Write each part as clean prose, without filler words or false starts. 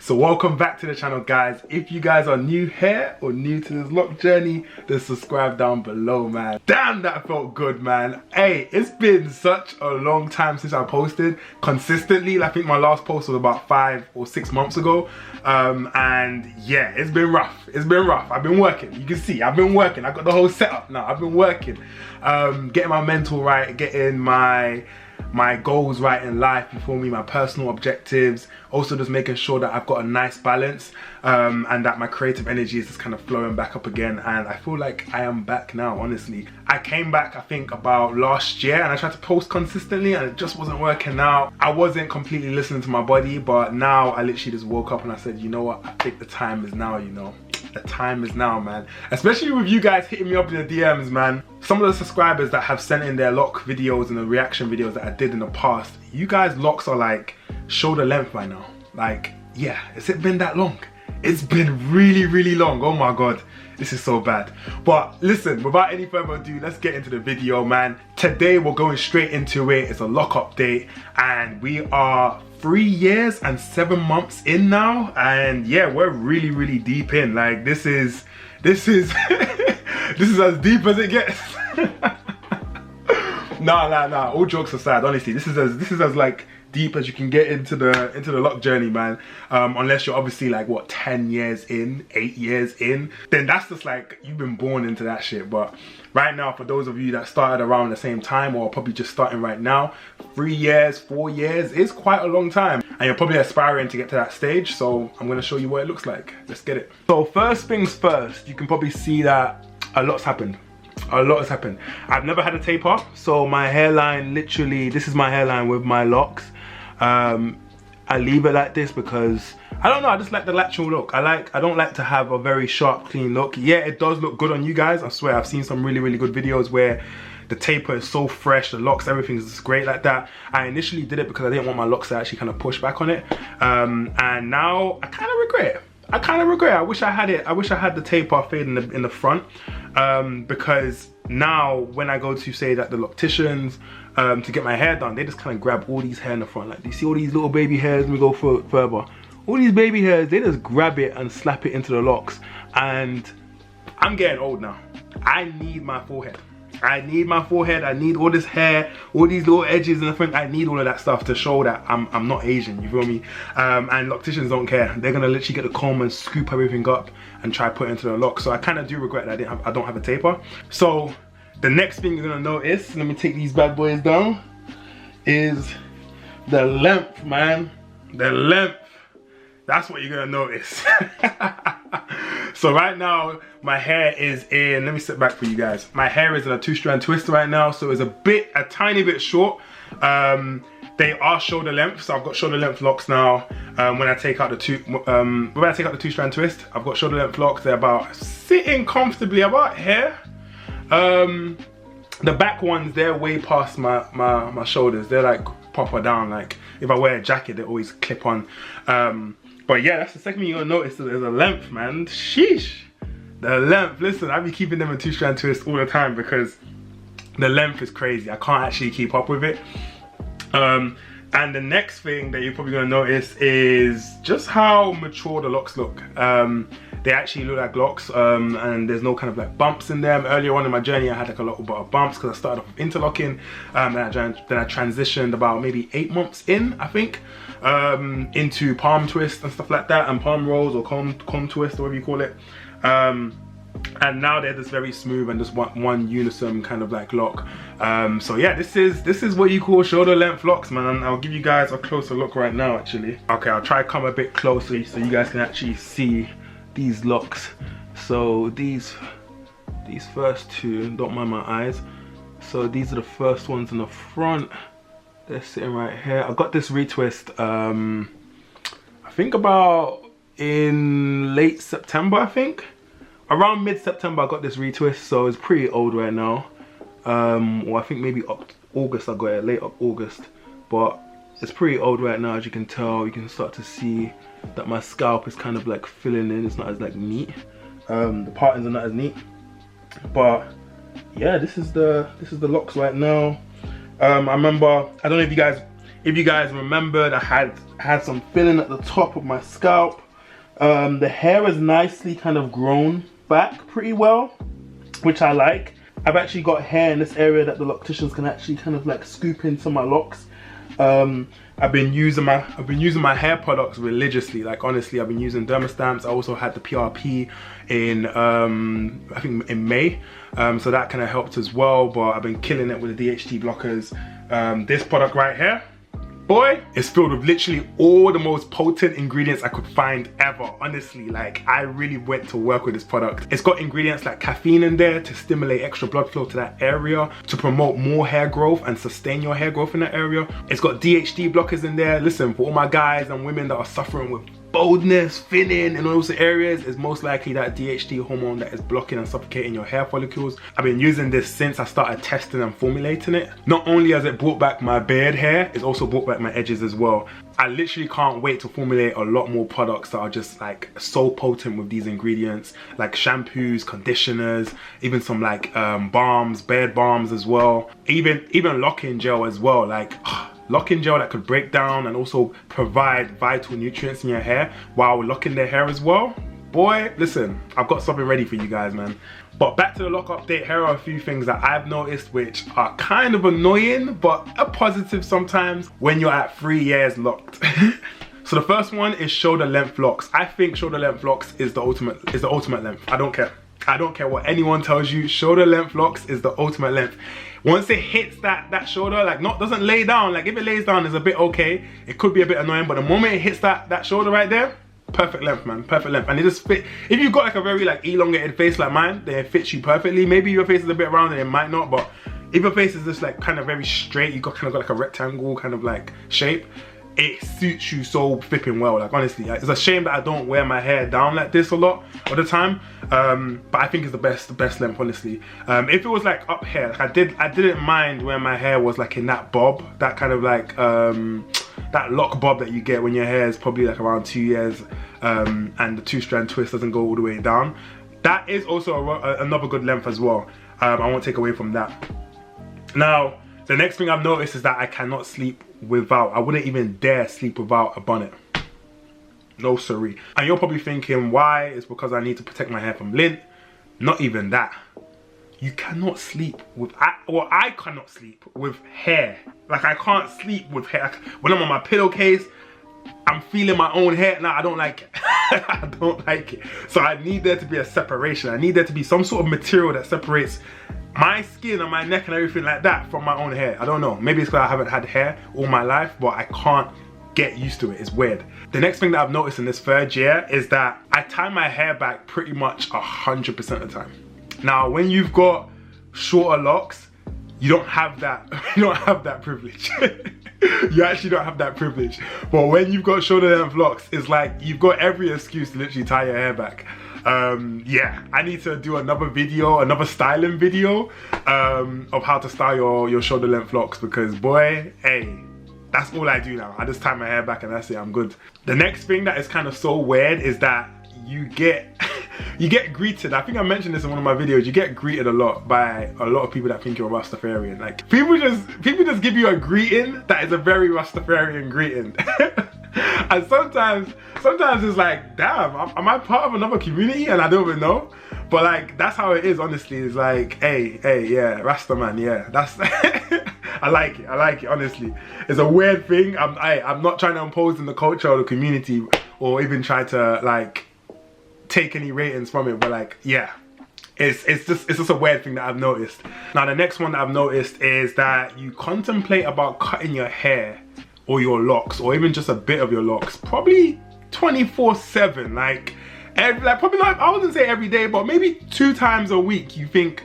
So welcome back to the channel, guys. If you guys are new here or new to this lock journey, then subscribe down below, man. Damn, that felt good, man. Hey, it's been such a long time since I posted consistently. I think my last post was about 5 or 6 months ago. And yeah, it's been rough. It's been rough. I've been working. You can see I've been working. I got the whole setup now. I've been working, getting my mental right, getting my goals right in life, you feel me, my personal objectives, also just making sure that I've got a nice balance, and that my creative energy is just kind of flowing back up again. And I feel like I am back now, honestly. I came back, I think, about last year, and I tried to post consistently and it just wasn't working out. I wasn't completely listening to my body, but now I literally just woke up and I said, you know what, I think the time is now, you know. The time is now, man. Especially with you guys hitting me up in the DMs, man. Some of the subscribers that have sent in their lock videos and the reaction videos that I did in the past, you guys' locks are like shoulder length by now. Like, yeah, has it been that long? It's been really, really long. Oh my God, this is so bad. But listen, without any further ado, let's get into the video, man. Today we're going straight into it. It's a lock update and we are 3 years and 7 months in now, and yeah, we're really, really deep in. Like, this is this is as deep as it gets. Nah, all jokes aside, honestly, this is as like deep as you can get into the lock journey, man. Unless you're obviously like, what, 10 years in, 8 years in, then that's just like you've been born into that shit. But right now, for those of you that started around the same time or probably just starting right now, 3 years, 4 years is quite a long time, and you're probably aspiring to get to that stage. So I'm going to show you what it looks like. Let's get it. So first things first, you can probably see that a lot's happened. A lot has happened. I've never had a taper, so my hairline, literally, this is my hairline with my locks. I leave it like this because I don't know, I just like the natural look. I don't like to have a very sharp, clean look. Yeah, it does look good on you guys. I swear, I've seen some really, really good videos where the taper is so fresh, the locks, everything is just great like that. I initially did it because I didn't want my locks to actually kind of push back on it. And now I kind of regret it. I wish I had it. I wish I had the taper fade in the front, because now when I go to, say, that the locticians to get my hair done, they just kind of grab all these hair in the front. Like, do you see all these little baby hairs? Let me go further. All these baby hairs, they just grab it and slap it into the locks. And I'm getting old now. I need my forehead. I need my forehead. I need all this hair, all these little edges in the front. I need all of that stuff to show that I'm not Asian, you feel me? And locticians don't care. They're gonna literally get the comb and scoop everything up and try put it into the lock. So I kind of do regret that I don't have a taper. So the next thing you're gonna notice, let me take these bad boys down, is the length, man. The length. That's what you're gonna notice. So right now, my hair is in, let me sit back for you guys. My hair is in a 2-strand twist right now, so it's a tiny bit short. They are shoulder length, so I've got shoulder length locks now. When I take out the 2-strand twist, I've got shoulder length locks. They're about sitting comfortably about here. The back ones, they're way past my shoulders. They're like proper down. Like if I wear a jacket, they always clip on. But yeah, that's the second thing you're gonna notice. There's a length, man. Sheesh. The length. Listen, I be keeping them in 2-strand twists all the time because the length is crazy. I can't actually keep up with it. And the next thing that you're probably gonna notice is just how mature the locks look. They actually look like locks, and there's no kind of like bumps in them. Earlier on in my journey, I had like a lot of bumps because I started off with interlocking, then I transitioned about maybe 8 months in, I think, into palm twist and stuff like that, and palm rolls or comb twist, or whatever you call it. And now they're just very smooth and just one unison kind of like lock. So yeah, this is what you call shoulder length locks, man. And I'll give you guys a closer look right now, actually. Okay, I'll try to come a bit closer so you guys can actually see these locks. So these first two, don't mind my eyes. So these are the first ones in the front. They're sitting right here. I got this retwist, I think about in late September, I think. Around mid-September I got this retwist, so it's pretty old right now. Or I think maybe August I got it, late August. But it's pretty old right now, as you can tell. You can start to see that my scalp is kind of like filling in. It's not as like neat. The patterns are not as neat. But yeah, this is the locks right now. I remember, I don't know if you guys, If you guys remembered, I had some filling at the top of my scalp. The hair is nicely kind of grown back pretty well, which I like. I've actually got hair in this area that the locticians can actually kind of like scoop into my locks. I've been using my hair products religiously. Like honestly, I've been using Dermastamps. I also had the PRP in I think in May, so that kind of helped as well. But I've been killing it with the DHT blockers. This product right here, boy, it's filled with literally all the most potent ingredients I could find ever. Honestly, like I really went to work with this product. It's got ingredients like caffeine in there to stimulate extra blood flow to that area, to promote more hair growth and sustain your hair growth in that area. It's got DHT blockers in there. Listen, for all my guys and women that are suffering with baldness, thinning in those areas, is most likely that DHT hormone that is blocking and suffocating your hair follicles. I've been using this since I started testing and formulating it. Not only has it brought back my beard hair, it's also brought back my edges as well. I literally can't wait to formulate a lot more products that are just like so potent with these ingredients, like shampoos, conditioners, even some like balms, beard balms as well, even lock-in gel as well, like lock-in gel that could break down and also provide vital nutrients in your hair while locking their hair as well. Boy, listen, I've got something ready for you guys, man. But back to the lock update, here are a few things that I've noticed which are kind of annoying, but a positive sometimes when you're at 3 years locked. So the first one is shoulder length locks. I think shoulder length locks is the ultimate length. I don't care. I don't care what anyone tells you, shoulder length locks is the ultimate length. Once it hits that shoulder, like doesn't lay down, like if it lays down is a bit okay, it could be a bit annoying, but the moment it hits that shoulder right there, perfect length, man, perfect length. And it just fit. If you've got like a very like elongated face like mine, then it fits you perfectly. Maybe your face is a bit round and it might not, but if your face is just like kind of very straight, you kind of got like a rectangle kind of like shape, it suits you so flipping well. Like honestly, like, it's a shame that I don't wear my hair down like this a lot of the time, but I think it's the best length, honestly. If it was like up here, like I didn't mind when my hair was like in that bob, that kind of like that lock bob that you get when your hair is probably like around 2 years, and the 2-strand twist doesn't go all the way down. That is also another good length as well. I won't take away from that. Now, the next thing I've noticed is that I cannot sleep without, I wouldn't even dare sleep without a bonnet. No siree. And you're probably thinking, why? It's because I need to protect my hair from lint. Not even that. You cannot sleep with, I cannot sleep with hair. Like I can't sleep with hair. When I'm on my pillowcase, I'm feeling my own hair. Nah, I don't like it. I don't like it. So I need there to be a separation. I need there to be some sort of material that separates my skin and my neck and everything like that from my own hair. I don't know. Maybe it's because I haven't had hair all my life, but I can't get used to it. It's weird. The next thing that I've noticed in this 3rd year is that I tie my hair back pretty much 100% of the time. Now, when you've got shorter locks, you don't have that. You don't have that privilege. You actually don't have that privilege. But when you've got shoulder length locks, it's like you've got every excuse to literally tie your hair back. Yeah, I need to do another video, another styling video of how to style your shoulder length locks, because boy, hey, that's all I do now. I just tie my hair back and that's it, I'm good. The next thing that is kind of so weird is that you get greeted. I think I mentioned this in one of my videos. You get greeted a lot by a lot of people that think you're a Rastafarian. Like people just give you a greeting that is a very Rastafarian greeting. And sometimes it's like, damn, am I part of another community and I don't even know? But like, that's how it is, honestly. It's like, hey, yeah, Rasta man, yeah, that's I like it, honestly. It's a weird thing. I'm not trying to impose in the culture or the community or even try to like take any ratings from it, but like, yeah, it's just a weird thing that I've noticed. Now, the next one that I've noticed is that you contemplate about cutting your hair or your locks, or even just a bit of your locks, probably 24/7. Like probably not, I wouldn't say every day, but maybe 2 times a week. You think,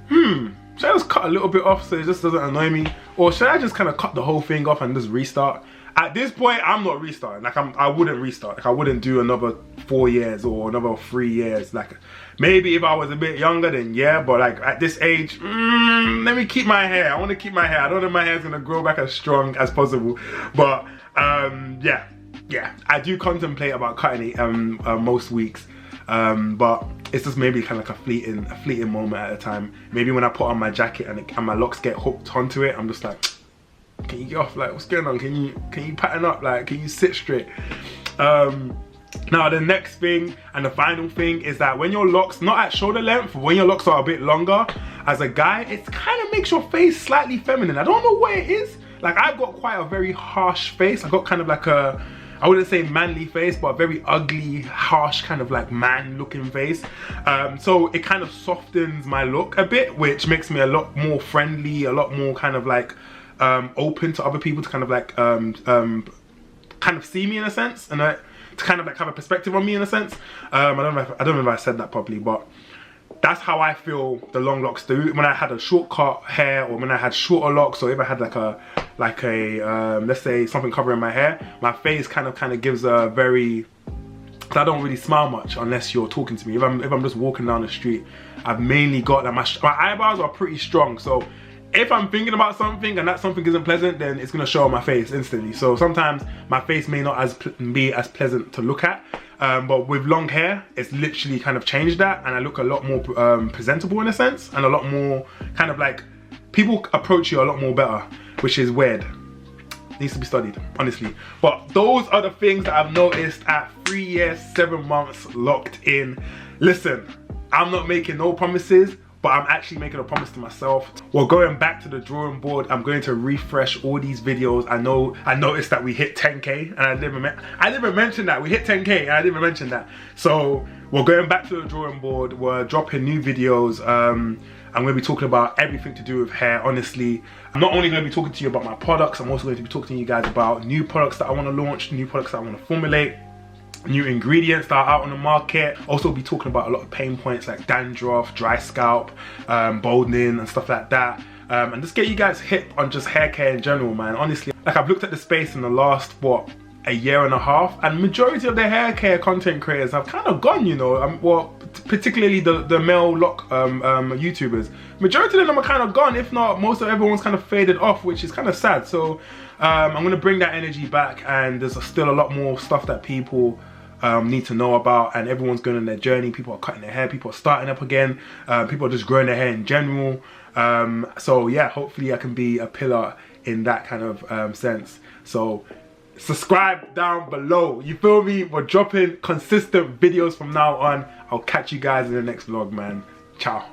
should I just cut a little bit off so it just doesn't annoy me, or should I just kind of cut the whole thing off and just restart? At this point, I'm not restarting. Like I wouldn't restart. Like I wouldn't do another 4 years or another 3 years. Like maybe if I was a bit younger, then yeah. But like at this age, let me keep my hair. I want to keep my hair. I don't know if my hair's gonna grow back as strong as possible. But yeah, I do contemplate about cutting it most weeks. But it's just maybe kind of like a fleeting moment at a time. Maybe when I put on my jacket and my locks get hooked onto it, I'm just like, Can you get off? Like, what's going on? Can you pattern up? Like, can you sit straight? Now the next thing and the final thing is that when your locks, not at shoulder length, when your locks are a bit longer, as a guy, it kind of makes your face slightly feminine. I don't know what it is. Like, I've got quite a very harsh face. I've got kind of like a, I wouldn't say manly face, but a very ugly, harsh kind of like man looking face. So it kind of softens my look a bit, which makes me a lot more friendly, a lot more kind of like open to other people to kind of like kind of see me in a sense, and to kind of like have a perspective on me in a sense. I don't know if I said that properly, but that's how I feel the long locks do. When I had a short cut hair, or when I had shorter locks, or if I had like a let's say something covering my hair, my face kind of gives a very, cause I don't really smile much unless you're talking to me. If I'm just walking down the street, I've mainly got like my eyebrows are pretty strong, so if I'm thinking about something and that something isn't pleasant, then it's gonna show on my face instantly. So sometimes my face may not be as pleasant to look at, but with long hair, it's literally kind of changed that, and I look a lot more presentable in a sense, and a lot more kind of like, people approach you a lot more better, which is weird. Needs to be studied, honestly. But those are the things that I've noticed at 3 years, 7 months locked in. Listen, I'm not making no promises, but I'm actually making a promise to myself. We're going back to the drawing board. I'm going to refresh all these videos. I noticed that we hit 10K, and I didn't mention that. We hit 10K, and I didn't mention that. So we're going back to the drawing board. We're dropping new videos. I'm going to be talking about everything to do with hair, honestly. I'm not only going to be talking to you about my products, I'm also going to be talking to you guys about new products that I want to launch, new products that I want to formulate, new ingredients that are out on the market. Also be talking about a lot of pain points like dandruff, dry scalp, balding and stuff like that, and just get you guys hip on just hair care in general, man. Honestly, like, I've looked at the space in the last, what, a year and a half, and majority of the hair care content creators have kind of gone, you know, well, particularly the male lock YouTubers. Majority of them are kind of gone, if not most of everyone's kind of faded off, which is kind of sad. So I'm gonna bring that energy back, and there's still a lot more stuff that people need to know about, and everyone's going on their journey. People are cutting their hair, people are starting up again, people are just growing their hair in general. So yeah, hopefully I can be a pillar in that kind of sense. So subscribe down below, you feel me? We're dropping consistent videos from now on. I'll catch you guys in the next vlog, man. Ciao.